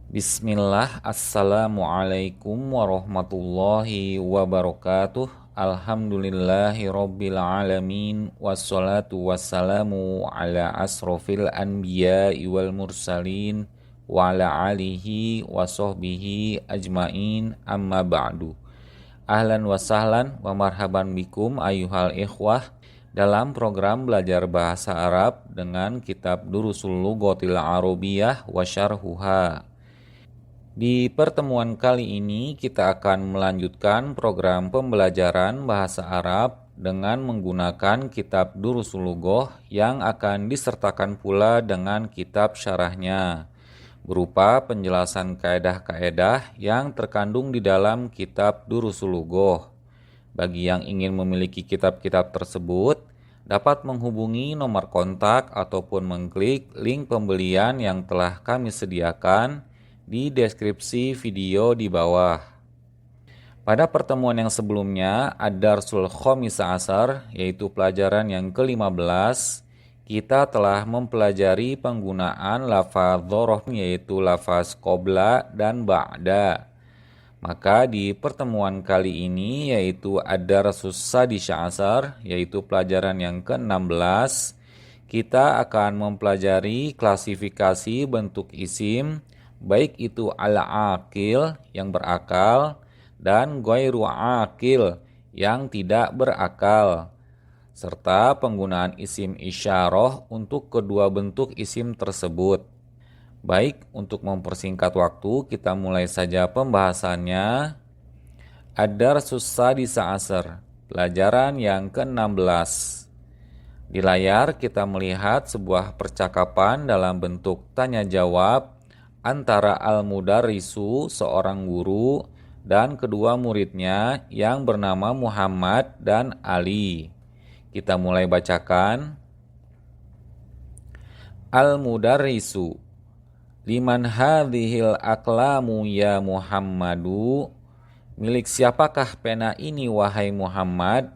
Bismillah, Assalamualaikum warahmatullahi wabarakatuh. Alhamdulillahi rabbil alamin. Wassalatu wassalamu ala asrofil anbiya'i wal mursalin wa ala alihi wa sahbihi ajmain, amma ba'du. Ahlan wa sahlan wa marhaban bikum ayuhal ikhwah dalam program belajar bahasa Arab dengan kitab Durusul Lughatil Arabiyyah wa Syarhuha. Di pertemuan kali ini kita akan melanjutkan program pembelajaran bahasa Arab dengan menggunakan kitab Durusul Lughah yang akan disertakan pula dengan kitab syarahnya berupa penjelasan kaedah-kaedah yang terkandung di dalam kitab Durusul Lughah. Bagi yang ingin memiliki kitab-kitab tersebut, dapat menghubungi nomor kontak ataupun mengklik link pembelian yang telah kami sediakan di deskripsi video di bawah. Pada pertemuan yang sebelumnya, Ad-Darsul Khomisa Asar, yaitu pelajaran yang ke-15, kita telah mempelajari penggunaan lafaz dzaraf, yaitu lafaz qobla dan ba'da. Maka di pertemuan kali ini, yaitu Ad-Darsus Sadisa Asar, yaitu pelajaran yang ke-16, kita akan mempelajari klasifikasi bentuk isim, baik itu al-aqil yang berakal dan ghairu aqil yang tidak berakal, serta penggunaan isim isyarah untuk kedua bentuk isim tersebut. Baik, untuk mempersingkat waktu, kita mulai saja pembahasannya. Ad-Darsus Sadisa Asar, pelajaran yang ke-16. Di layar kita melihat sebuah percakapan dalam bentuk tanya jawab antara al-mudarrisu, seorang guru, dan kedua muridnya yang bernama Muhammad dan Ali. Kita mulai bacakan. Al-mudarrisu, liman hadhil aqlamu ya Muhammadu? Milik siapakah pena ini wahai Muhammad?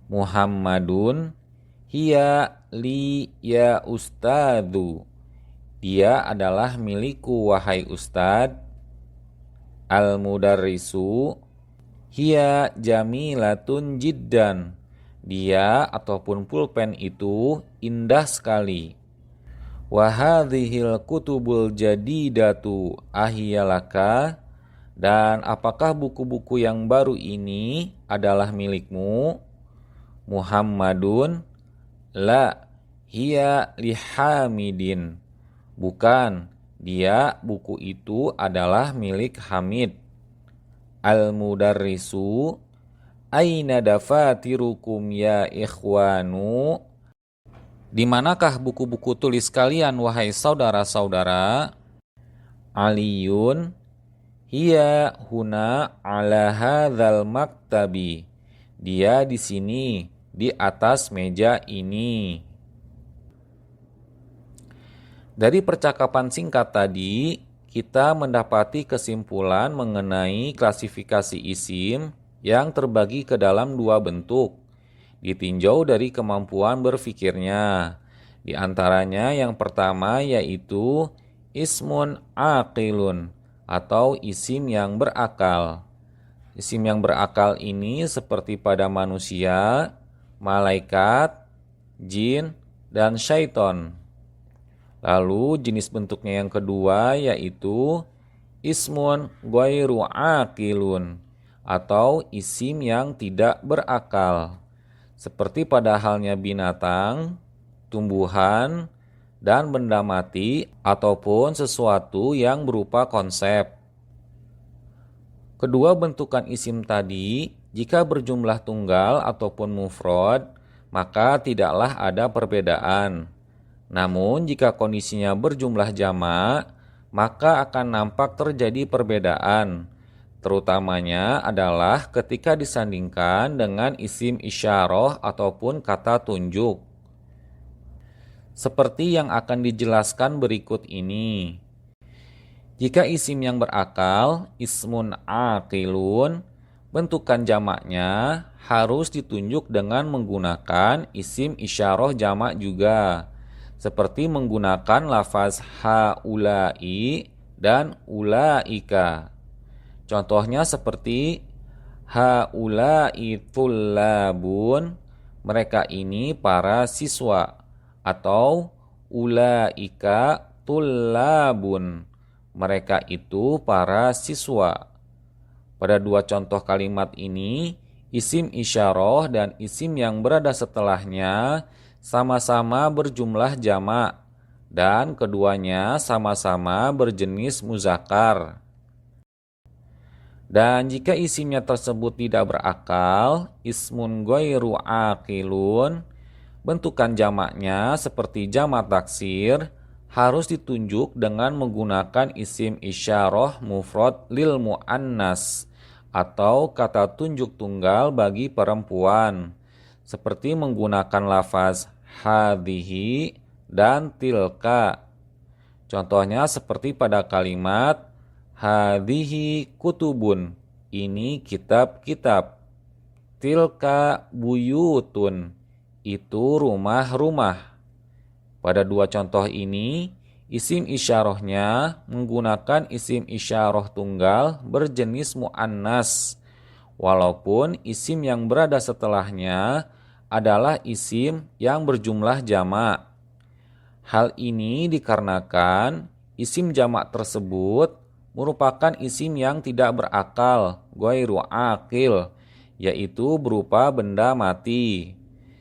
Muhammadun, hiya li ya ustadzu. Dia adalah milikku wahai Ustad. Al-mudarrisu, hiya jamilatun jiddan. Dia ataupun pulpen itu indah sekali. Wa hadhil kutubul jadidatu ahiyalaka. Dan apakah buku-buku yang baru ini adalah milikmu? Muhammadun, la hiya lihamidin. Bukan, dia buku itu adalah milik Hamid. Al-mudarrisu, aina dafatirukum ya ikhwanu? Di manakah buku-buku tulis kalian wahai saudara-saudara? Aliyun, hiya huna ala hadzal maktabi. Dia di sini, di atas meja ini. Dari percakapan singkat tadi, kita mendapati kesimpulan mengenai klasifikasi isim yang terbagi ke dalam dua bentuk, ditinjau dari kemampuan berfikirnya. Di antaranya yang pertama yaitu ismun aqilun atau isim yang berakal. Isim yang berakal ini seperti pada manusia, malaikat, jin, dan syaiton. Lalu jenis bentuknya yang kedua yaitu ismun ghairu aqilun atau isim yang tidak berakal, seperti pada halnya binatang, tumbuhan, dan benda mati ataupun sesuatu yang berupa konsep. Kedua bentukan isim tadi jika berjumlah tunggal ataupun mufrad maka tidaklah ada perbedaan. Namun jika kondisinya berjumlah jamak, maka akan nampak terjadi perbedaan. Terutamanya adalah ketika disandingkan dengan isim isyarah ataupun kata tunjuk. Seperti yang akan dijelaskan berikut ini. Jika isim yang berakal, ismun aqilun, bentukan jamaknya harus ditunjuk dengan menggunakan isim isyarah jamak juga, seperti menggunakan lafaz haula'i dan ulaika. Contohnya seperti haula'i tullabun, mereka ini para siswa, atau ulaika tullabun, mereka itu para siswa. Pada dua contoh kalimat ini, isim isyarah dan isim yang berada setelahnya sama-sama berjumlah jamak dan keduanya sama-sama berjenis muzakkar. Dan jika isimnya tersebut tidak berakal, ismun ghairu aqilun, bentukan jamaknya seperti jamak taksir harus ditunjuk dengan menggunakan isim isyarah mufrad lil muannas atau kata tunjuk tunggal bagi perempuan, seperti menggunakan lafaz hadhihi dan tilka. Contohnya seperti pada kalimat hadhihi kutubun, ini kitab-kitab. Tilka buyutun, itu rumah-rumah. Pada dua contoh ini, isim isyarahnya menggunakan isim isyarah tunggal berjenis muannas, walaupun isim yang berada setelahnya adalah isim yang berjumlah jamak. Hal ini dikarenakan isim jamak tersebut merupakan isim yang tidak berakal, ghairu aqil, yaitu berupa benda mati.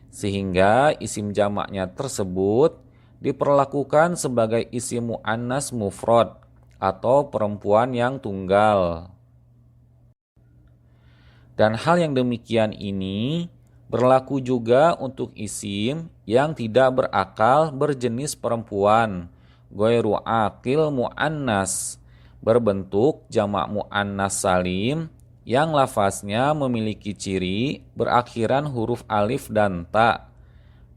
Sehingga isim jamaknya tersebut diperlakukan sebagai isim muannas mufrad atau perempuan yang tunggal. Dan hal yang demikian ini berlaku juga untuk isim yang tidak berakal berjenis perempuan, ghairu aqil muannas, berbentuk jamak muannas salim yang lafaznya memiliki ciri berakhiran huruf alif dan ta.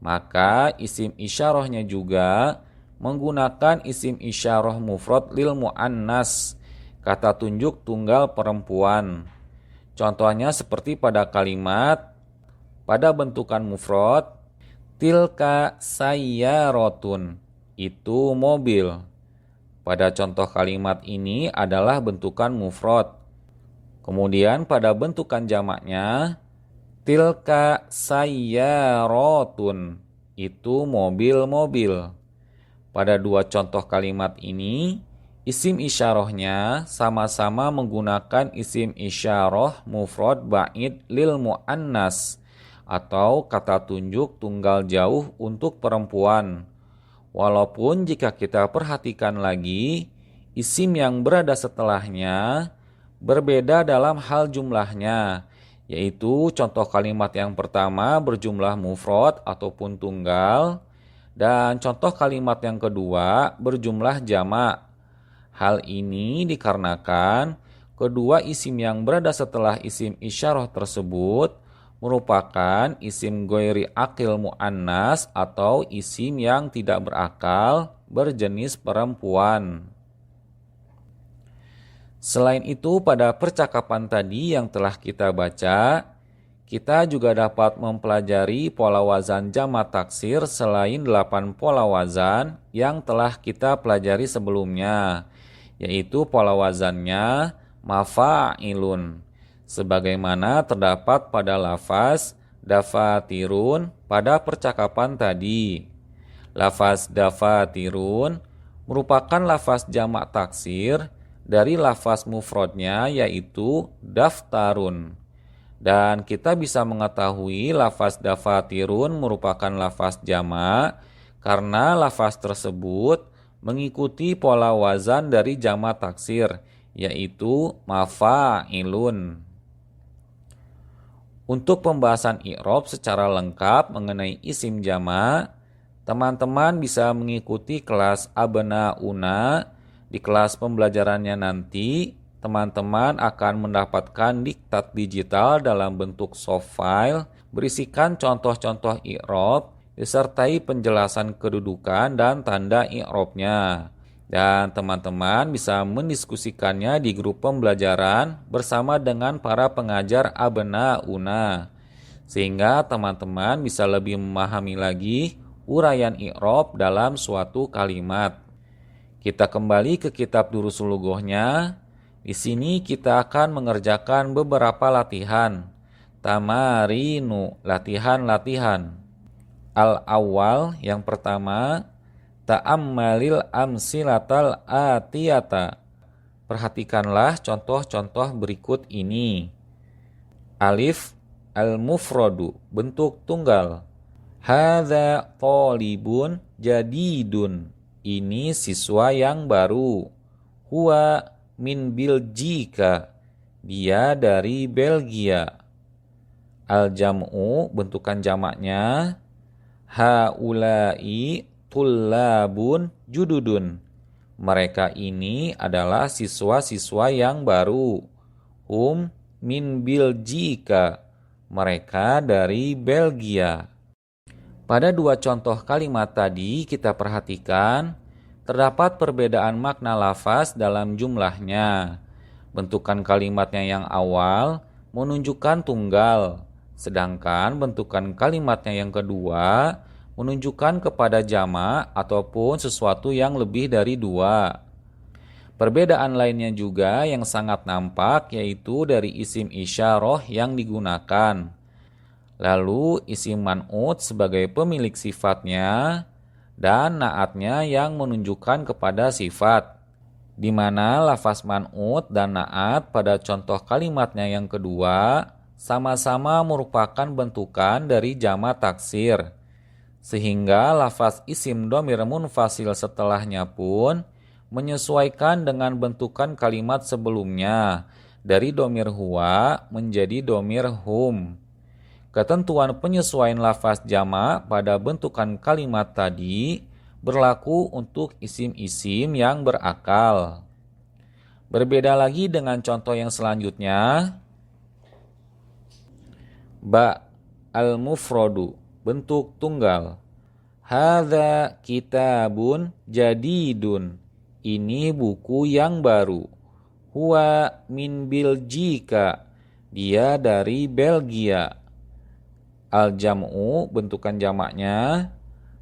Maka isim isyarahnya juga menggunakan isim isyarah mufrad lil muannas, kata tunjuk tunggal perempuan. Contohnya seperti pada kalimat pada bentukan mufrad, tilka sayyaratun, itu mobil. Pada contoh kalimat ini adalah bentukan mufrad. Kemudian pada bentukan jamaknya, tilka sayyaratun, itu mobil-mobil. Pada dua contoh kalimat ini, isim isyarahnya sama-sama menggunakan isim isyarah mufrad ba'id lil muannas atau kata tunjuk tunggal jauh untuk perempuan. Walaupun jika kita perhatikan lagi, isim yang berada setelahnya berbeda dalam hal jumlahnya, yaitu contoh kalimat yang pertama berjumlah mufrad ataupun tunggal, dan contoh kalimat yang kedua berjumlah jamak. Hal ini dikarenakan kedua isim yang berada setelah isim isyarah tersebut merupakan isim ghairi aqil muannas atau isim yang tidak berakal berjenis perempuan. Selain itu, pada percakapan tadi yang telah kita baca, kita juga dapat mempelajari pola wazan jamak taksir selain 8 pola wazan yang telah kita pelajari sebelumnya, yaitu pola wazannya mafa'ilun, sebagaimana terdapat pada lafaz dafatirun pada percakapan tadi. Lafaz dafatirun merupakan lafaz jamak taksir dari lafaz mufradnya yaitu daftarun. Dan kita bisa mengetahui lafaz dafatirun merupakan lafaz jamak karena lafaz tersebut mengikuti pola wazan dari jamak taksir yaitu mafa'ilun. Untuk pembahasan i'rab secara lengkap mengenai isim jamak, teman-teman bisa mengikuti kelas abnauna. Di kelas pembelajarannya nanti, teman-teman akan mendapatkan diktat digital dalam bentuk soft file berisikan contoh-contoh i'rab disertai penjelasan kedudukan dan tanda i'rabnya. Dan teman-teman bisa mendiskusikannya di grup pembelajaran bersama dengan para pengajar abnauna, sehingga teman-teman bisa lebih memahami lagi uraian i'rab dalam suatu kalimat. Kita kembali ke kitab Durusul Lughohnya. Di sini kita akan mengerjakan beberapa latihan. Tamarinu, latihan-latihan. Al-awwal, yang pertama, ta'ammalil amsilatal atiyata. Perhatikanlah contoh-contoh berikut ini. Alif, al-mufradu, bentuk tunggal. Hadza talibun jadidun. Ini siswa yang baru. Huwa min Biljika. Dia dari Belgia. Al-jam'u, bentukan jamaknya. Haulai tullabun jududun. Mereka ini adalah siswa-siswa yang baru. Hum min Biljika. Mereka dari Belgia. Pada dua contoh kalimat tadi kita perhatikan terdapat perbedaan makna lafaz dalam jumlahnya. Bentukan kalimatnya yang awal menunjukkan tunggal, sedangkan bentukan kalimatnya yang kedua menunjukkan kepada jamak ataupun sesuatu yang lebih dari dua. Perbedaan lainnya juga yang sangat nampak yaitu dari isim isyarah yang digunakan. Lalu isim man'ut sebagai pemilik sifatnya dan na'atnya yang menunjukkan kepada sifat. Di mana lafaz man'ut dan na'at pada contoh kalimatnya yang kedua sama-sama merupakan bentukan dari jamak taksir. Sehingga lafaz isim dhamir munfasil setelahnya pun menyesuaikan dengan bentukan kalimat sebelumnya dari dhamir huwa menjadi dhamir hum. Ketentuan penyesuaian lafaz jamak pada bentukan kalimat tadi berlaku untuk isim-isim yang berakal. Berbeda lagi dengan contoh yang selanjutnya. Ba al-mufradu, bentuk tunggal. Hadza kitabun jadidun. Ini buku yang baru. Huwa min Biljika. Dia dari Belgia. Al-jam'u, bentukan jamaknya.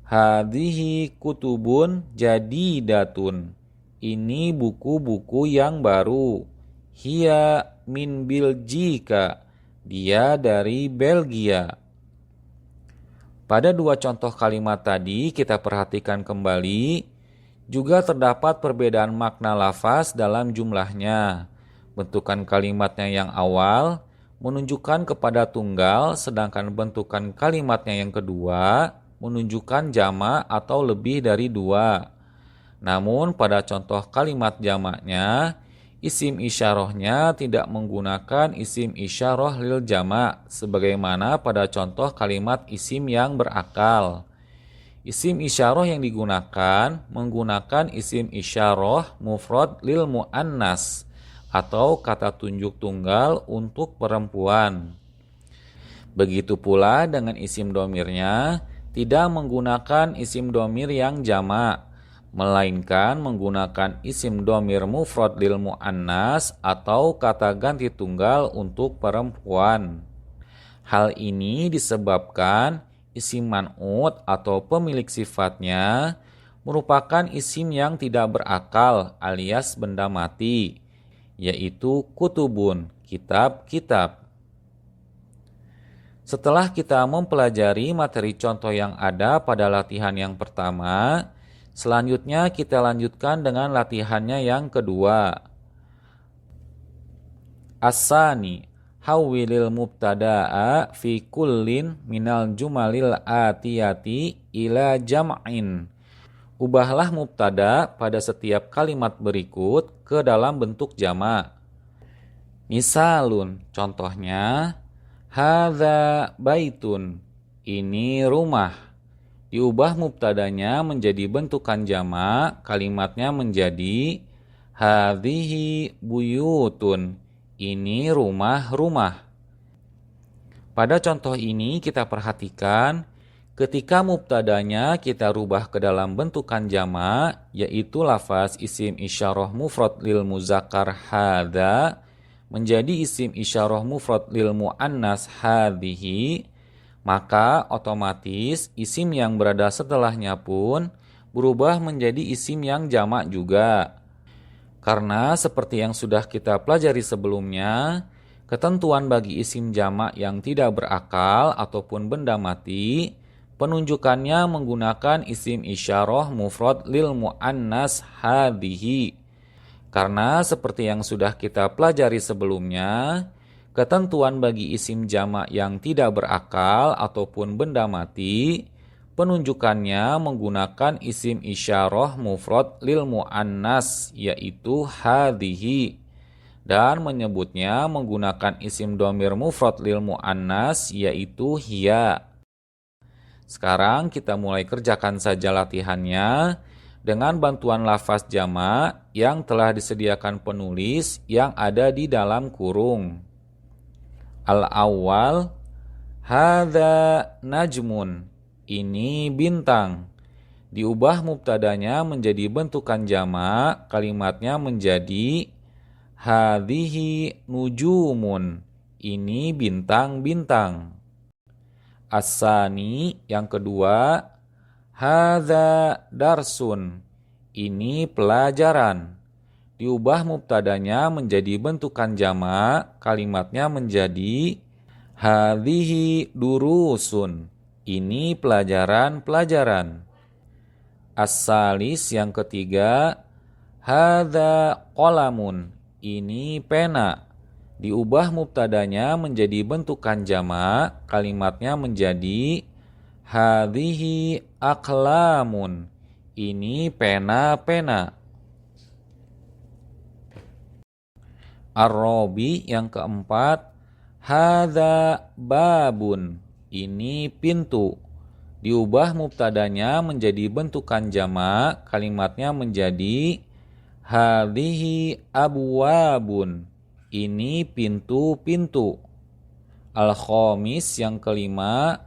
Hadhihi kutubun jadidatun. Ini buku-buku yang baru. Hiya min Biljika. Dia dari Belgia. Pada dua contoh kalimat tadi kita perhatikan kembali. Juga terdapat perbedaan makna lafaz dalam jumlahnya. Bentukan kalimatnya yang awal menunjukkan kepada tunggal, sedangkan bentukan kalimatnya yang kedua menunjukkan jamak atau lebih dari dua. Namun pada contoh kalimat jamaknya, isim isyarahnya tidak menggunakan isim isyarah lil jamak, sebagaimana pada contoh kalimat isim yang berakal. Isim isyarah yang digunakan menggunakan isim isyarah mufrad lil muannas, atau kata tunjuk tunggal untuk perempuan. Begitu pula dengan isim domirnya, tidak menggunakan isim domir yang jamak, melainkan menggunakan isim domir mufrad lil muannas atau kata ganti tunggal untuk perempuan. Hal ini disebabkan isim man'ut atau pemilik sifatnya merupakan isim yang tidak berakal alias benda mati, yaitu kutubun, kitab-kitab. Setelah kita mempelajari materi contoh yang ada pada latihan yang pertama, selanjutnya kita lanjutkan dengan latihannya yang kedua. As-sani, hawwilil mubtada'a fi kullin minal jumalil atiyati ila jam'in. Ubahlah mubtada pada setiap kalimat berikut ke dalam bentuk jamak. Misalun, contohnya, hadza baitun, ini rumah. Diubah mubtadanya menjadi bentukan jamak, kalimatnya menjadi hadhihi buyutun, ini rumah-rumah. Pada contoh ini kita perhatikan ketika mubtadanya kita rubah ke dalam bentukan jamak, yaitu lafaz isim isyarah mufrad lil muzakkar hadza menjadi isim isyarah mufrad lil muannas hadhihi, maka otomatis isim yang berada setelahnya pun berubah menjadi isim yang jamak juga. Karena seperti yang sudah kita pelajari sebelumnya, ketentuan bagi isim jamak yang tidak berakal ataupun benda mati, penunjukannya menggunakan isim isyarah mufrad lil muannas hadhihi. Karena seperti yang sudah kita pelajari sebelumnya, ketentuan bagi isim jamak yang tidak berakal ataupun benda mati, penunjukannya menggunakan isim isyarah mufrad lil muannas yaitu hadhihi, dan menyebutnya menggunakan isim dhamir mufrad lil muannas yaitu hiya. Sekarang kita mulai kerjakan saja latihannya dengan bantuan lafaz jamak yang telah disediakan penulis yang ada di dalam kurung. Al-awwal, hadza najmun, ini bintang. Diubah mubtadanya menjadi bentukan jamak, kalimatnya menjadi hadhihi nujumun, ini bintang-bintang. As-sani, yang kedua, hadza darsun, ini pelajaran. Diubah mubtadanya menjadi bentukan jamak, kalimatnya menjadi hadhihi durusun, ini pelajaran-pelajaran. As-salis, yang ketiga, hadza qalamun, ini pena. Diubah mubtadanya menjadi bentukan jamak, kalimatnya menjadi hadhihi aqlamun, ini pena-pena. Ar-rabi, yang keempat, hadza babun, ini pintu. Diubah mubtadanya menjadi bentukan jamak, kalimatnya menjadi hadhihi abwabun, ini pintu-pintu. Al-khamis, yang kelima,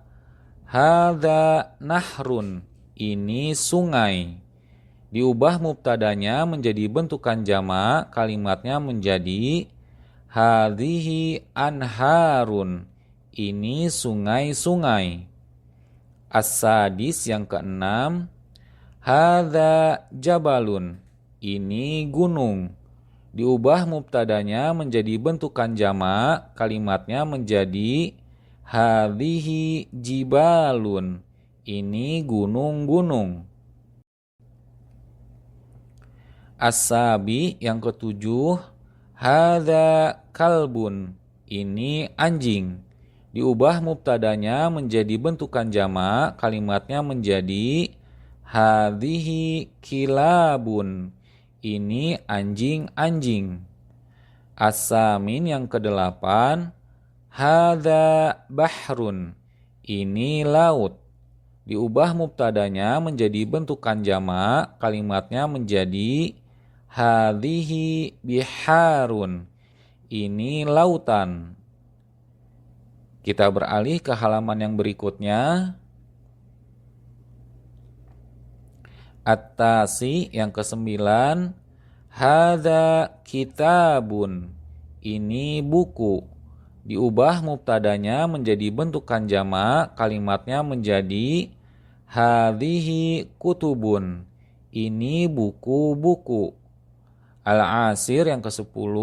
hadza nahrun, ini sungai. Diubah mubtadanya menjadi bentukan jamak, kalimatnya menjadi hadhihi anharun, ini sungai-sungai. As-sadis, yang keenam, hadza jabalun, ini gunung. Diubah mubtadanya menjadi bentukan jamak, kalimatnya menjadi hadhihi jibalun, ini gunung-gunung. As-sabi, yang ketujuh, hadza kalbun, ini anjing. Diubah mubtadanya menjadi bentukan jamak, kalimatnya menjadi hadhihi kilabun, ini anjing-anjing. As-samin, yang kedelapan, hadza bahrun, ini laut. Diubah mubtadanya menjadi bentukan jamak, kalimatnya menjadi hadhihi biharun, ini lautan. Kita beralih ke halaman yang berikutnya. At-tasi, yang kesembilan, hadza kitabun, ini buku. Diubah mubtadanya menjadi bentukan jamak, kalimatnya menjadi hadhihi kutubun, ini buku-buku. Al-asir, yang ke-10,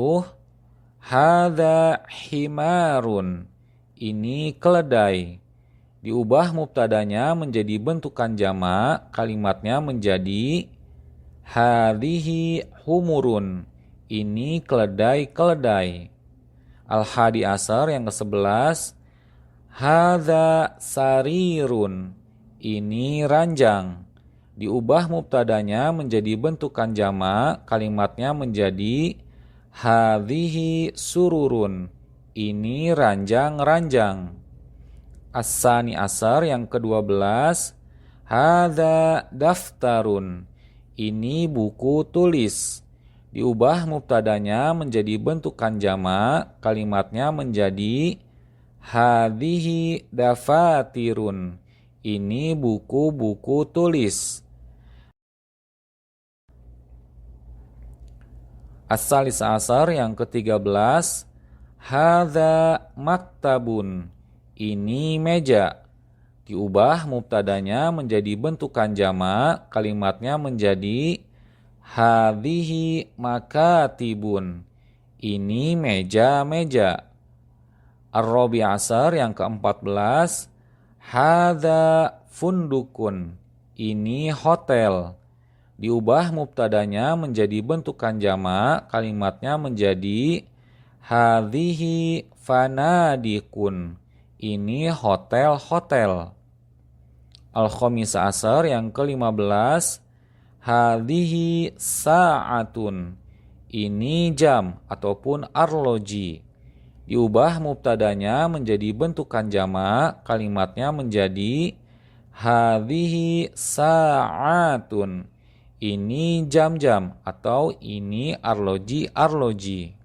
hadza himarun, ini keledai. Diubah mubtadanya menjadi bentukan jamak, kalimatnya menjadi hadhihi humurun, ini keledai-keledai. Al-hadi asar, yang ke-11, hadza sarirun, ini ranjang. Diubah mubtadanya menjadi bentukan jamak, kalimatnya menjadi hadhihi sururun, ini ranjang-ranjang. As-sani asar, yang ke-12, hadza daftarun, ini buku tulis. Diubah mubtadanya menjadi bentukan jamak, kalimatnya menjadi hadhihi dafatirun, ini buku-buku tulis. As-salis asar, yang ke-13, hadza maktabun, ini meja. Diubah mubtadanya menjadi bentukan jamak, kalimatnya menjadi hadhihi makatibun. Ini meja-meja. Ar-Rabi' Ashar yang ke-14, hadza fundukun. Ini hotel. Diubah mubtadanya menjadi bentukan jamak, kalimatnya menjadi hadhihi fanadikun. Ini hotel-hotel. Al-Khamis Ashar yang ke-15, hadhihi sa'atun. Ini jam ataupun arloji. Diubah mubtadanya menjadi bentukan jamak, kalimatnya menjadi hadhihi sa'atun. Ini jam-jam atau ini arloji-arloji.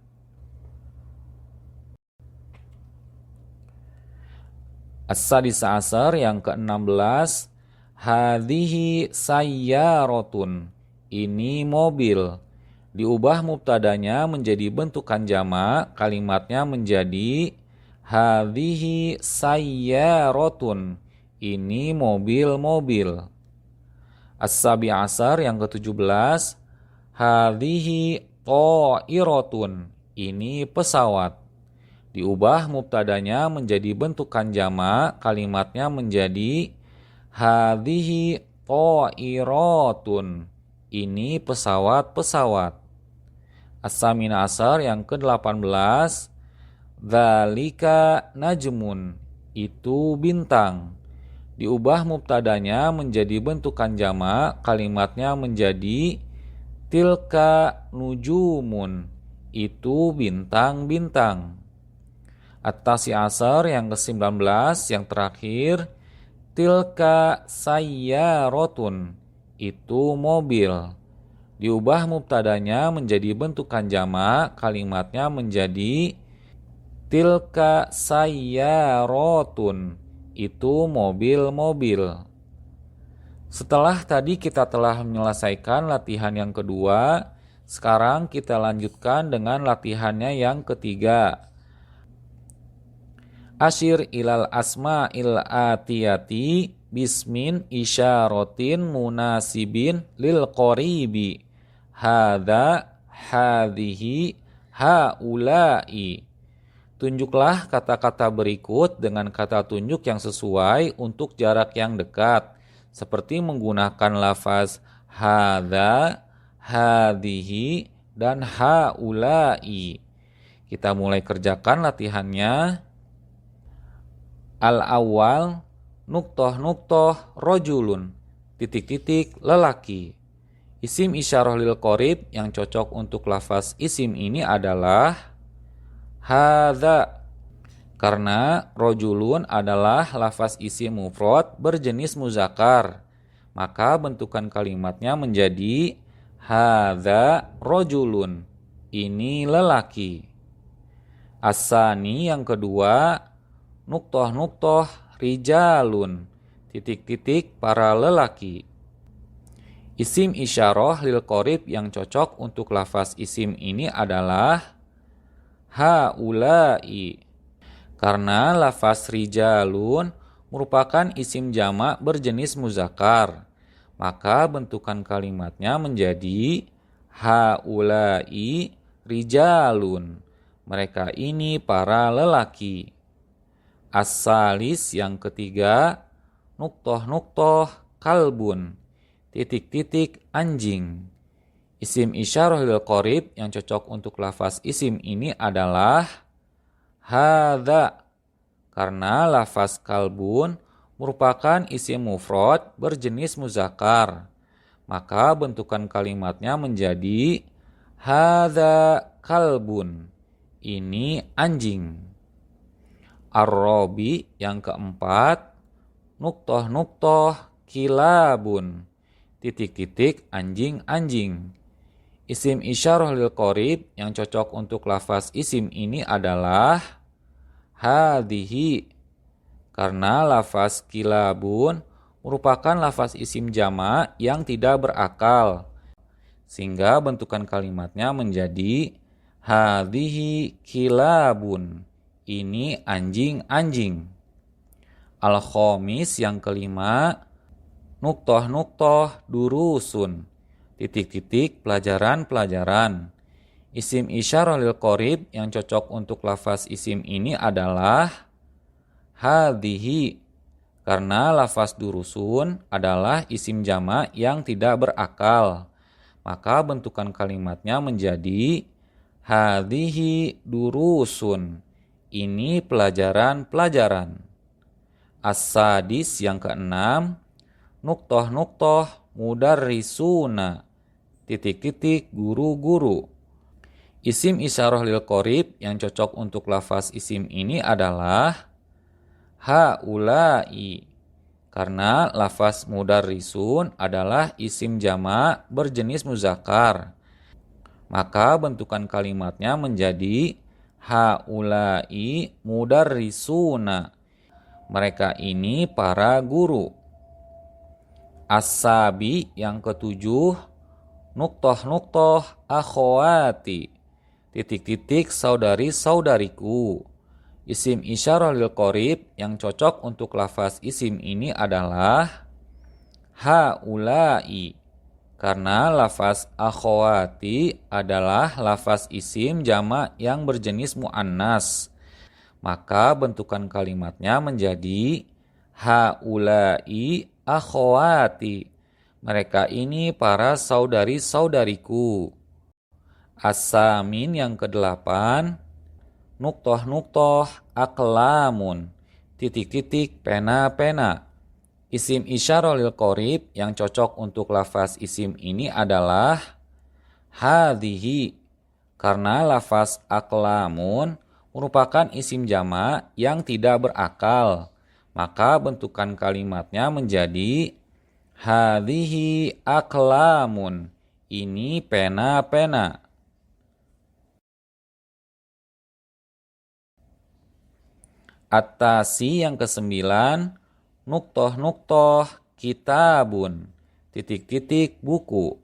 As-Sadis Ashar yang ke-16, hadhihi sayyaratun. Ini mobil. Diubah mubtadanya menjadi bentukan jamak, kalimatnya menjadi hadhihi sayyaratun. Ini mobil-mobil. As-Sabi Ashar yang ke-17, hadhihi ta'iratun. Ini pesawat. Diubah mubtadanya menjadi bentukan jamak, kalimatnya menjadi hadhihi ta'iratun. Ini pesawat-pesawat. As-Samin Ashar yang ke-18, dzalika najmun. Itu bintang. Diubah mubtadanya menjadi bentukan jamak, kalimatnya menjadi tilka nujumun. Itu bintang-bintang. At-Tasi Ashar yang ke-19 yang terakhir, tilka sayyaratun. Itu mobil. Diubah mubtadanya menjadi bentukan jamak, kalimatnya menjadi tilka sayyaratun. Itu mobil-mobil. Setelah tadi kita telah menyelesaikan latihan yang kedua, sekarang kita lanjutkan dengan latihannya yang ketiga. Asyir ilal asma'il atiyati bismin isyaratin munasibin lil qoribi. Hadza, hadhihi, haula'i. Tunjuklah kata-kata berikut dengan kata tunjuk yang sesuai untuk jarak yang dekat, seperti menggunakan lafaz hadza, hadhihi, dan haula'i. Kita mulai kerjakan latihannya. Al-awwal, nuktoh rojulun, titik-titik lelaki. Isim isyarah lil qorib yang cocok untuk lafaz isim ini adalah hadza. Karena rojulun adalah lafaz isim mufrad berjenis muzakkar, maka bentukan kalimatnya menjadi hadza rojulun. Ini lelaki. As-sani yang kedua, nuktoh rijalun, titik-titik para lelaki. Isim isyarah lil qorib yang cocok untuk lafaz isim ini adalah haula'i. Karena lafaz rijalun merupakan isim jamak berjenis muzakkar, maka bentukan kalimatnya menjadi haula'i rijalun. Mereka ini para lelaki. As-salis yang ketiga, nuktoh kalbun, titik-titik anjing. Isim isyarah lil qorib yang cocok untuk lafaz isim ini adalah hadza. Karena lafaz kalbun merupakan isim mufrad berjenis muzakkar, maka bentukan kalimatnya menjadi hadza kalbun. Ini anjing. Ar-Rabi yang keempat, nuktoh kilabun, titik-titik anjing-anjing. Isim isyarah lil qorib yang cocok untuk lafaz isim ini adalah hadhihi. Karena lafaz kilabun merupakan lafaz isim jamak yang tidak berakal, sehingga bentukan kalimatnya menjadi hadhihi kilabun. Ini anjing-anjing. Al-khomis yang kelima, nuktoh durusun, titik-titik pelajaran-pelajaran. Isim isyarah lil qorib yang cocok untuk lafaz isim ini adalah hadhihi, karena lafaz durusun adalah isim jamak yang tidak berakal. Maka bentukan kalimatnya menjadi hadhihi durusun. Ini pelajaran-pelajaran. As-sadis yang keenam, nuktoh mudarrisuna, titik-titik guru-guru. Isim isyarah lil qorib yang cocok untuk lafaz isim ini adalah haulai, karena lafaz mudarrisun adalah isim jamak berjenis muzakkar. Maka bentukan kalimatnya menjadi haulai mudarrisuna. Mereka ini para guru. As-sabi yang ketujuh, nuktoh akhwati, titik-titik saudari-saudariku. Isim isyarah lil qorib yang cocok untuk lafaz isim ini adalah haulai, karena lafaz akhwati adalah lafaz isim jamak yang berjenis muannas. Maka bentukan kalimatnya menjadi haulai akhwati. Mereka ini para saudari-saudariku. As-samin yang kedelapan, nuktoh aklamun, titik-titik pena-pena. Isim isyarah lil qorib yang cocok untuk lafaz isim ini adalah hadhihi, karena lafaz aklamun merupakan isim jamak yang tidak berakal. Maka bentukan kalimatnya menjadi hadhihi aklamun. Ini pena-pena. At-tasi yang kesembilan, nuktoh kitabun, titik-titik buku.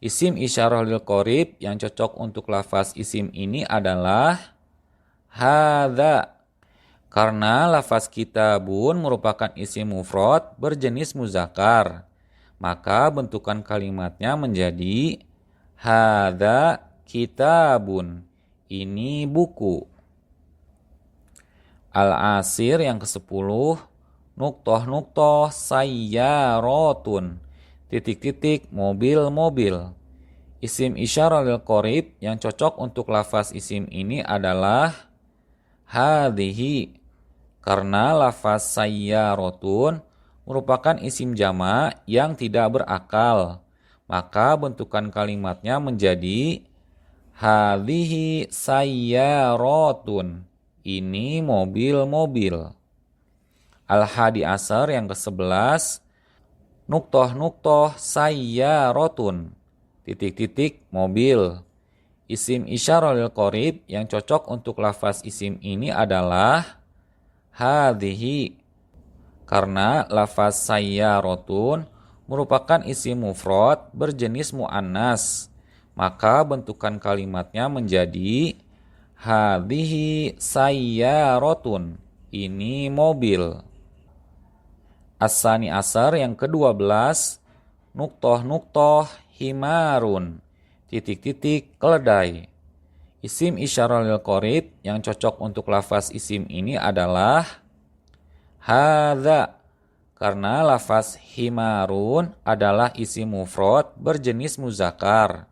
Isim isyarah lil qorib yang cocok untuk lafaz isim ini adalah hadza, karena lafaz kitabun merupakan isim mufrad berjenis muzakkar. Maka bentukan kalimatnya menjadi hadza kitabun. Ini buku. Al-asir yang ke-10, nuktoh sayyaratun, titik-titik mobil-mobil. Isim isyarah lil qorib yang cocok untuk lafaz isim ini adalah hadhihi, karena lafaz sayyaratun merupakan isim jamak yang tidak berakal. Maka bentukan kalimatnya menjadi hadhihi sayyaratun. Ini mobil-mobil. Al-hadi asar yang ke-11, nuktoh sayyaratun, titik-titik mobil. Isim isyarah lil qorib yang cocok untuk lafaz isim ini adalah hadhihi, karena lafaz sayyaratun merupakan isim mufrad berjenis muannas. Maka bentukan kalimatnya menjadi hadhihi sayyaratun. Ini mobil. As-sani asar yang ke-12, nuktoh himarun, titik-titik keledai. Isim isyarah lil qorib yang cocok untuk lafaz isim ini adalah hadza, karena lafaz himarun adalah isim mufrad berjenis muzakkar.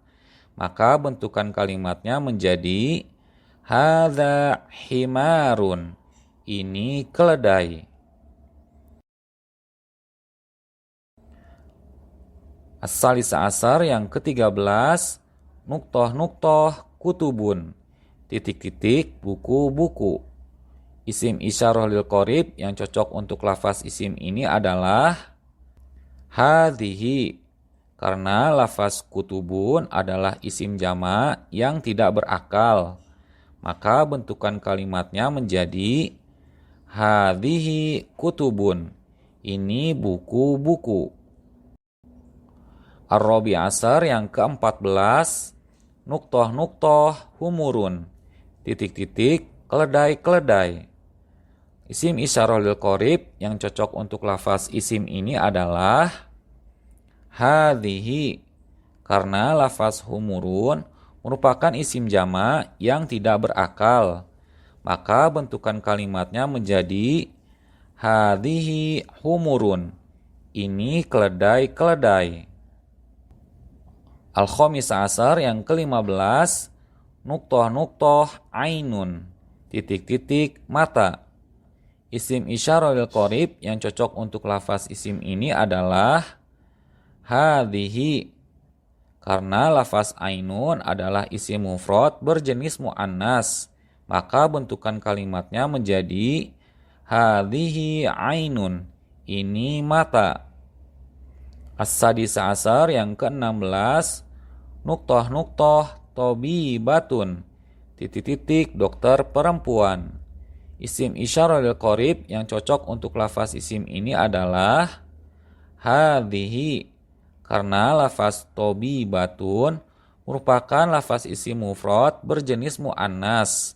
Maka bentukan kalimatnya menjadi hadza himarun. Ini keledai. As-salisa asar yang ke-13, nuktoh kutubun, titik-titik buku-buku. Isim isyarah lil qorib yang cocok untuk lafaz isim ini adalah hadhihi, karena lafaz kutubun adalah isim jamak yang tidak berakal. Maka bentukan kalimatnya menjadi hadhihi kutubun. Ini buku-buku. Ar-rabi asar yang ke-14, nuktoh humurun, titik-titik keledai-keledai. Isim isyarah lil qarib yang cocok untuk lafaz isim ini adalah hadhihi, karena lafaz humurun merupakan isim jama yang tidak berakal. Maka bentukan kalimatnya menjadi hadhihi humurun. Ini keledai-keledai. Al-Khamis Asar yang ke-15, nuktoh ainun, titik-titik mata. Isim isyarah lil qarib yang cocok untuk lafaz isim ini adalah hadhihi, karena lafaz ainun adalah isim mufrad berjenis muannas, maka bentukan kalimatnya menjadi hadhihi ainun, ini mata. As-sadis asar yang ke-16, nuktoh tobibatun, titik-titik dokter perempuan. Isim isyarah lil qarib yang cocok untuk lafaz isim ini adalah hadhihi, karena lafaz tobibatun merupakan lafaz isim mufrad berjenis muannas,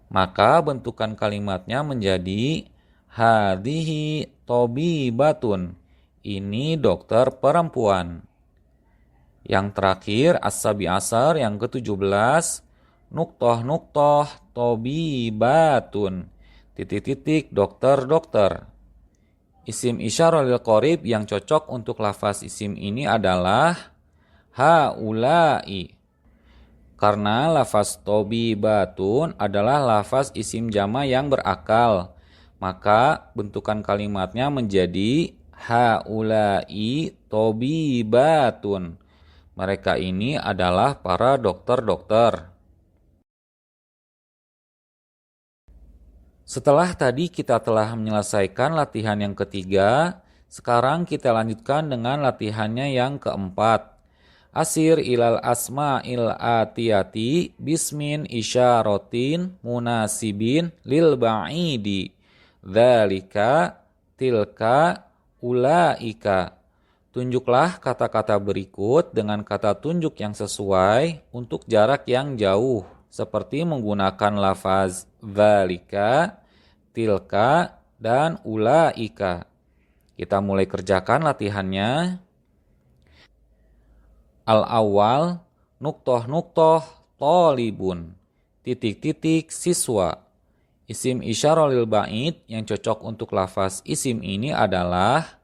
maka bentukan kalimatnya menjadi hadhihi tobibatun, ini dokter perempuan. Yang terakhir as-sabi asar yang ke-17, nuktoh tobibatun, titik-titik dokter-dokter. Isim isyarah lil qarib yang cocok untuk lafaz isim ini adalah haulai, karena lafaz tobibatun adalah lafaz isim jama yang berakal, maka bentukan kalimatnya menjadi haulai tobibatun. Mereka ini adalah para dokter-dokter. Setelah tadi kita telah menyelesaikan latihan yang ketiga, sekarang kita lanjutkan dengan latihannya yang keempat. Asir ilal asma'il atiyati bismin isyaratin munasibin lil ba'idi. Dzalika, tilka, ulaika. Tunjuklah kata-kata berikut dengan kata tunjuk yang sesuai untuk jarak yang jauh, seperti menggunakan lafaz dzalika, tilka, dan ulaika. Kita mulai kerjakan latihannya. Al-awwal, nuktoh tolibun, titik-titik siswa. Isim isyarah lil ba'id yang cocok untuk lafaz isim ini adalah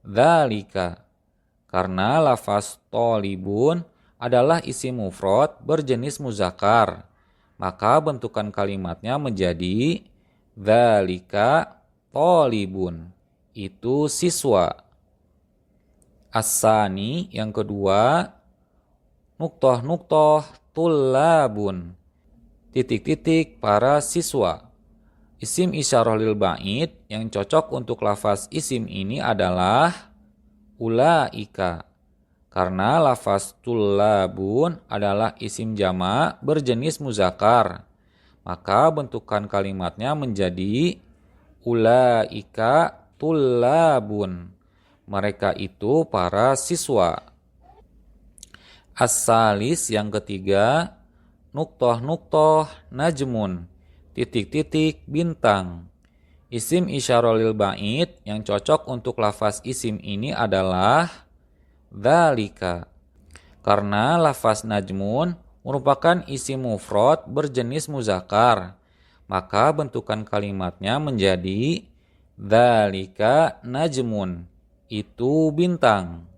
dzalika, karena lafaz tolibun adalah isim mufrad berjenis muzakkar, maka bentukan kalimatnya menjadi dzalika tolibun, itu siswa. As-sani yang kedua, nuktoh tullabun, titik-titik para siswa. Isim isyarah lil ba'id yang cocok untuk lafaz isim ini adalah ulaika, karena lafaz tullabun adalah isim jama berjenis muzakkar, maka bentukan kalimatnya menjadi ulaika tullabun, mereka itu para siswa. As-salis yang ketiga, nuktoh najmun, titik-titik bintang. Isim isyarah lil ba'id yang cocok untuk lafaz isim ini adalah dzalika, karena lafaz najmun merupakan isim mufrad berjenis muzakkar, maka bentukan kalimatnya menjadi dzalika najmun, itu bintang.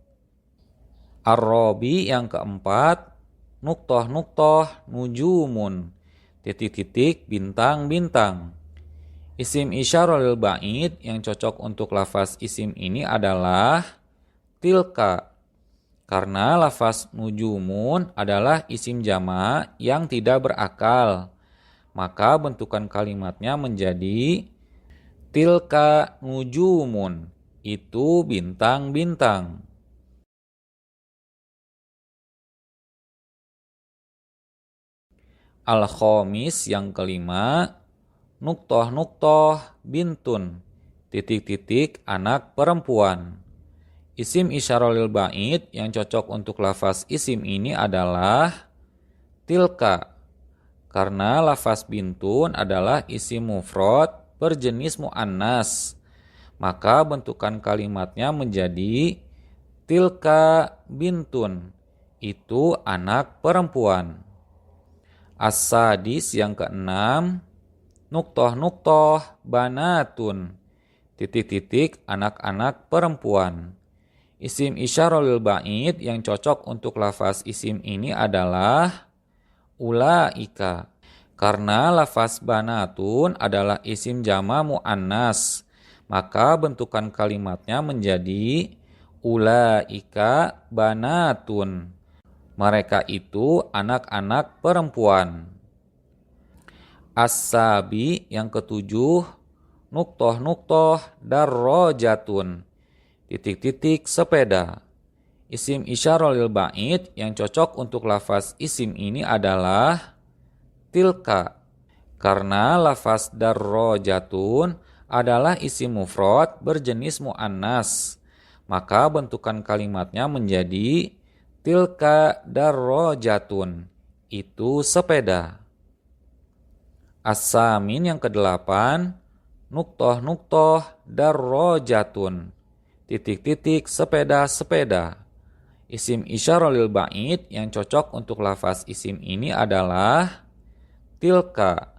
Ar-rabi yang keempat, nuktoh nujumun, titik-titik bintang-bintang. Isim isyarah lil ba'id yang cocok untuk lafaz isim ini adalah tilka, karena lafaz nujumun adalah isim jama yang tidak berakal, maka bentukan kalimatnya menjadi tilka nujumun, itu bintang-bintang. Al-khamis yang kelima, nuktoh bintun, titik-titik anak perempuan. Isim isyarah lil ba'id yang cocok untuk lafaz isim ini adalah tilka, karena lafaz bintun adalah isim mufrad berjenis mu'annas, maka bentukan kalimatnya menjadi tilka bintun, itu anak perempuan. As-sadis yang keenam, nuktoh banatun, titik-titik anak-anak perempuan. Isim isyarah lil ba'id yang cocok untuk lafaz isim ini adalah ulaika. Karena lafaz banatun adalah isim jama mu'annas, maka bentukan kalimatnya menjadi ulaika banatun. Mereka itu anak-anak perempuan. As-sabi yang ketujuh, nuktoh darrojatun, titik-titik sepeda. Isim isyarah lil ba'id yang cocok untuk lafaz isim ini adalah tilka. Karena lafaz darrojatun adalah isim mufrad berjenis mu'annas, maka bentukan kalimatnya menjadi tilka darrojatun, itu sepeda. As-samin yang kedelapan, nuktoh darrojatun, titik-titik sepeda-sepeda. Isim isyarah lil ba'id yang cocok untuk lafaz isim ini adalah tilka.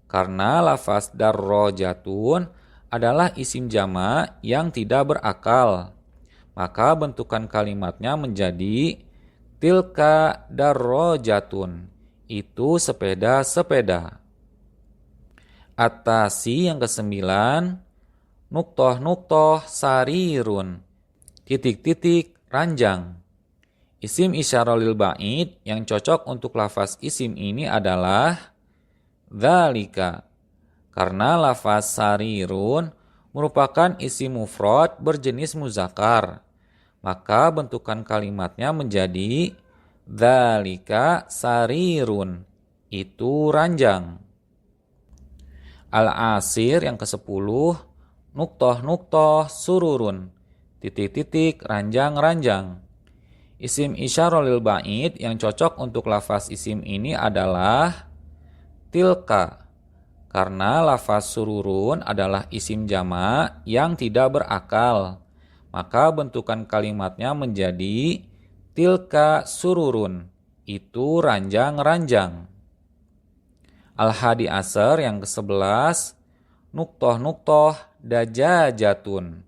Karena lafaz darrojatun adalah isim jama yang tidak berakal, maka bentukan kalimatnya menjadi tilka darrojatun, itu sepeda-sepeda. At-tasi yang kesembilan, nuktoh sarirun, titik-titik ranjang. Isim isyarah lil ba'id yang cocok untuk lafaz isim ini adalah dzalika. Karena lafaz sarirun merupakan isim mufrad berjenis muzakkar, maka bentukan kalimatnya menjadi dzalika sarirun, itu ranjang. Al-asir yang ke-10, nuktoh sururun, titik-titik ranjang-ranjang. Isim isyarah lil ba'id yang cocok untuk lafaz isim ini adalah tilka. Karena lafaz sururun adalah isim jama yang tidak berakal, maka bentukan kalimatnya menjadi tilka sururun, itu ranjang-ranjang. Al-hadi asar yang ke-11, nuktoh dajajatun,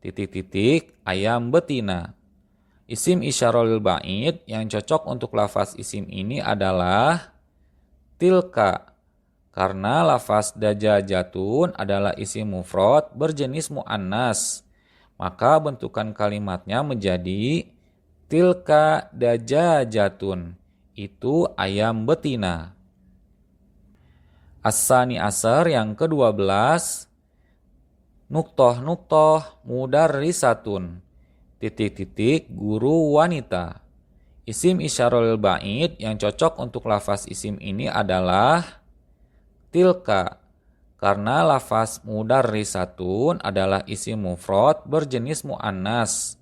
titik-titik ayam betina. Isim isyarah lil ba'id yang cocok untuk lafaz isim ini adalah tilka. Karena lafaz dajajatun adalah isim mufrad berjenis mu'annas, maka bentukan kalimatnya menjadi tilka dajajatun, itu ayam betina. As-sani asar yang ke-12, nuktoh mudarrisatun, titik-titik guru wanita. Isim isyarah lil ba'id yang cocok untuk lafaz isim ini adalah tilka. Karena lafaz mudarrisatun adalah isim mufrad berjenis mu'annas,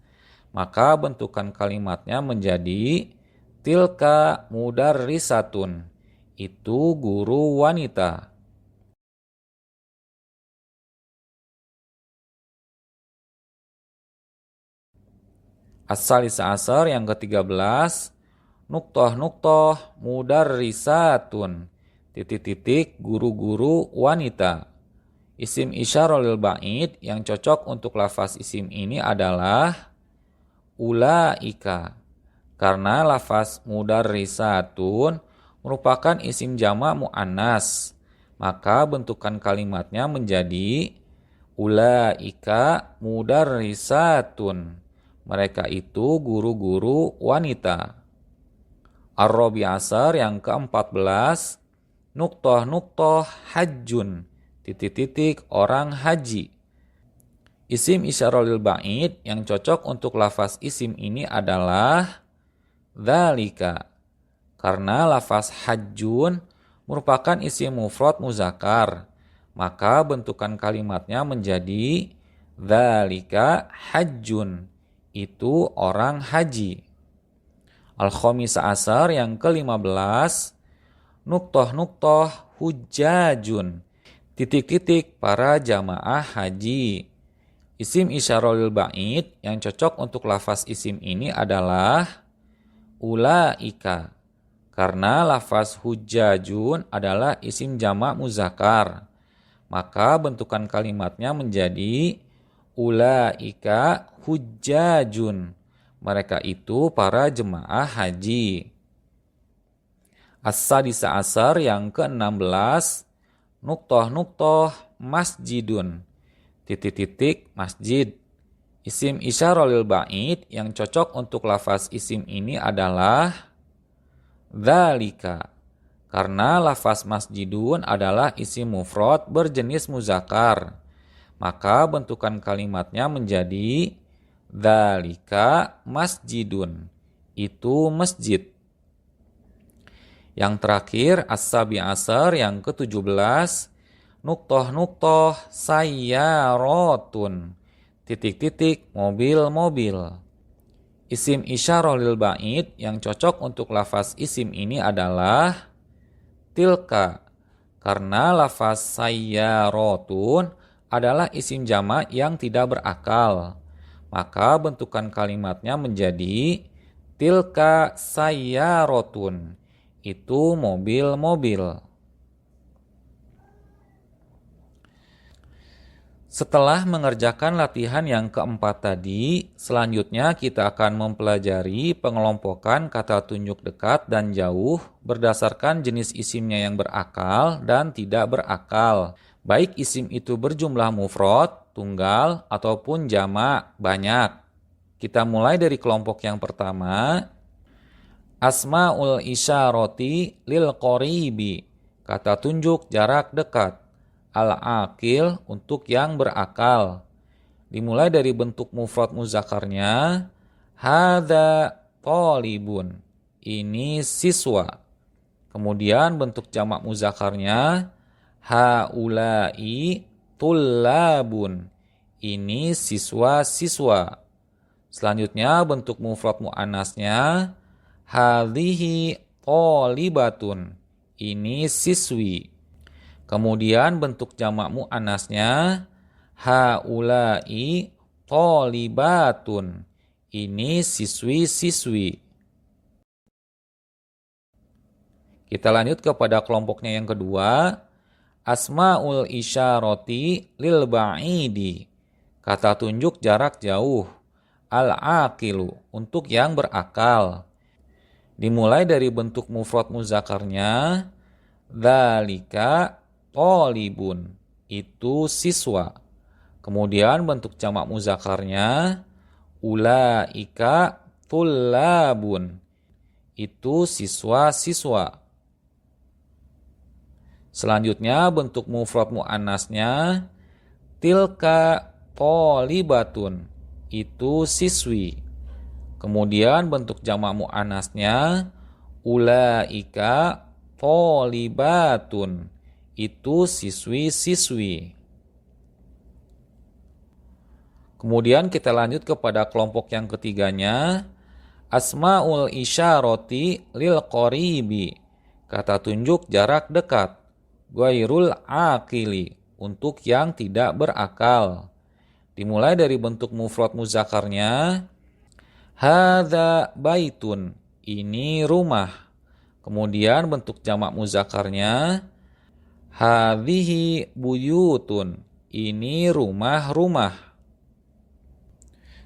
maka bentukan kalimatnya menjadi tilka mudarrisatun, itu guru wanita. As-salisa asar yang ke-13, nuktoh mudarrisatun, titik-titik guru-guru wanita. Isim isyarah lil ba'id yang cocok untuk lafaz isim ini adalah ulaika. Karena lafaz mudarrisatun merupakan isim jama mu'annas, maka bentukan kalimatnya menjadi ulaika mudarrisatun, mereka itu guru-guru wanita. Ar-rabi asar yang ke-14, nuktoh hajjun, titik-titik orang haji. Isim isyarah lil ba'id yang cocok untuk lafaz isim ini adalah dzalika. Karena lafaz hajjun merupakan isim mufrad muzakkar, maka bentukan kalimatnya menjadi dzalika hajjun, itu orang haji. Al-khamisa asar yang ke-15, nuktoh hujjajun, titik-titik para jamaah haji. Isim isyarah lil ba'id yang cocok untuk lafaz isim ini adalah ulaika. Karena lafaz hujjajun adalah isim jamak muzakkar, maka bentukan kalimatnya menjadi ulaika hujjajun. Mereka itu para jemaah haji. As-sadisa asar yang ke-16, nuktoh masjidun. Titik-titik masjid. Isim isyarah lil ba'id yang cocok untuk lafaz isim ini adalah dzalika. Karena lafaz masjidun adalah isim mufrad berjenis muzakkar, maka bentukan kalimatnya menjadi dzalika masjidun. Itu masjid. Yang terakhir as-sabi asar yang ke-17, nuktoh sayyaratun. Titik-titik mobil-mobil. Isim isyarah lil ba'id yang cocok untuk lafaz isim ini adalah tilka. Karena lafaz sayyaratun adalah isim jamak yang tidak berakal, maka bentukan kalimatnya menjadi tilka sayyaratun. Itu mobil-mobil. Setelah mengerjakan latihan yang keempat tadi, selanjutnya kita akan mempelajari pengelompokan kata tunjuk dekat dan jauh berdasarkan jenis isimnya yang berakal dan tidak berakal. Baik isim itu berjumlah mufrad, tunggal, ataupun jamak, banyak. Kita mulai dari kelompok yang pertama. Asma'ul isyarati lil qoribi. Kata tunjuk jarak dekat. Al-aqil untuk yang berakal. Dimulai dari bentuk mufrad muzakkarnya, hadza talibun. Ini siswa. Kemudian bentuk jamak muzakkarnya, haula'i tullabun. Ini siswa-siswa. Selanjutnya bentuk mufrad muannasnya, hadhihi talibatun. Ini siswi. Kemudian bentuk jamak muannasnya haula'i thalibatun. Ini siswi-siswi. Kita lanjut kepada kelompoknya yang kedua. Asma'ul isyarati lil ba'idi. Kata tunjuk jarak jauh. Al-aqilu untuk yang berakal. Dimulai dari bentuk mufrad muzakkarnya, dzalika talibun, itu siswa. Kemudian bentuk jamak muzakkarnya, ulaika tullabun, itu siswa-siswa. Selanjutnya bentuk mufrad muannasnya, tilka talibatun, itu siswi. Kemudian bentuk jamak muannasnya, ulaika talibatun, itu siswi-siswi. Kemudian kita lanjut kepada kelompok yang ketiganya. Asma'ul isyarati lil qoribi. Kata tunjuk jarak dekat. Ghairul aqili. Untuk yang tidak berakal. Dimulai dari bentuk mufrad muzakkarnya. Hadza baitun. Ini rumah. Kemudian bentuk jamak muzakkarnya. Hadhihi buyutun. Ini rumah-rumah.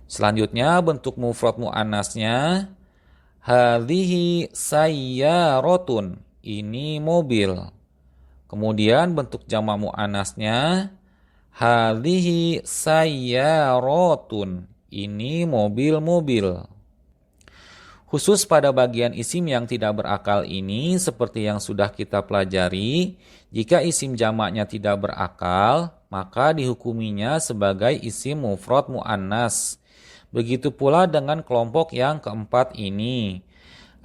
Selanjutnya bentuk mufrad muannasnya. Hadhihi sayyaratun. Ini mobil. Kemudian bentuk jamak muannasnya. Hadhihi sayyaratun. Ini mobil-mobil. Khusus pada bagian isim yang tidak berakal ini, seperti yang sudah kita pelajari, jika isim jamaknya tidak berakal, maka dihukuminya sebagai isim mufrad muannas. Begitu pula dengan kelompok yang keempat ini.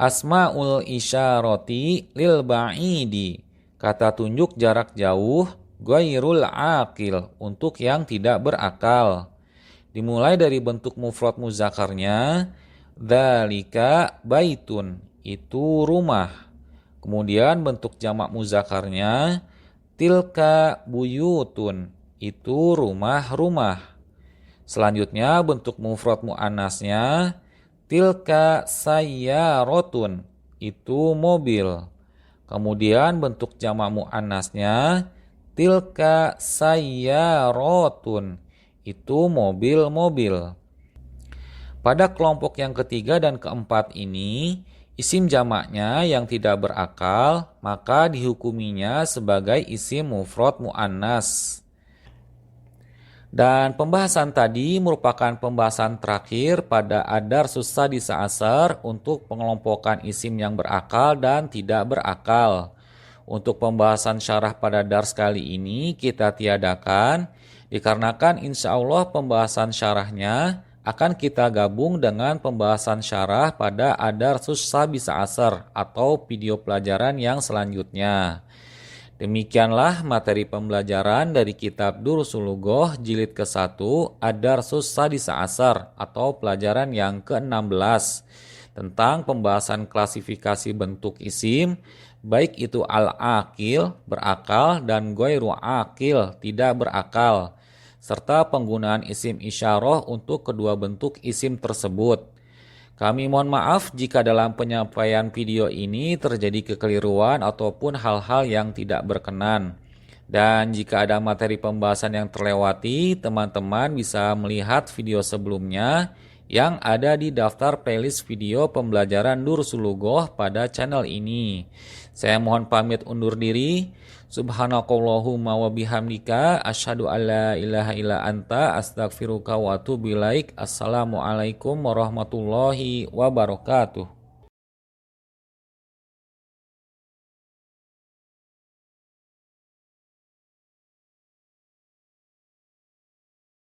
Asma'ul isyarati lil ba'idi. Kata tunjuk jarak jauh, ghairul aqil, untuk yang tidak berakal. Dimulai dari bentuk mufrad muzakkarnya, dzalika baitun, itu rumah. Kemudian bentuk jamak muzakkarnya, tilka buyutun, itu rumah-rumah. Selanjutnya bentuk mufrad muannasnya, tilka sayyarotun, itu mobil. Kemudian bentuk jamak muannasnya, tilka sayyarotun, itu mobil-mobil. Pada kelompok yang ketiga dan keempat ini, isim jamaknya yang tidak berakal, maka dihukuminya sebagai isim mufrad muannas. Dan pembahasan tadi merupakan pembahasan terakhir pada ad-darsus sadis asar untuk pengelompokan isim yang berakal dan tidak berakal. Untuk pembahasan syarah pada dars kali ini kita tiadakan, dikarenakan insya Allah pembahasan syarahnya akan kita gabung dengan pembahasan syarah pada ad-darsus sabis asar atau video pelajaran yang selanjutnya. Demikianlah materi pembelajaran dari kitab Durusul Lughoh jilid ke-1 ad-darsus sadis asar atau pelajaran yang ke-16 tentang pembahasan klasifikasi bentuk isim, baik itu al-aqil, berakal, dan ghairu aqil, tidak berakal, serta penggunaan isim isyarah untuk kedua bentuk isim tersebut. Kami mohon maaf jika dalam penyampaian video ini terjadi kekeliruan ataupun hal-hal yang tidak berkenan. Dan jika ada materi pembahasan yang terlewati, teman-teman bisa melihat video sebelumnya yang ada di daftar playlist video pembelajaran Durusul Lughoh pada channel ini. Saya mohon pamit undur diri. Subhanakallahumma wa bihamdika asyhadu alla ilaha illa anta astaghfiruka wa atubu ilaik. Assalamualaikum warahmatullahi wabarakatuh.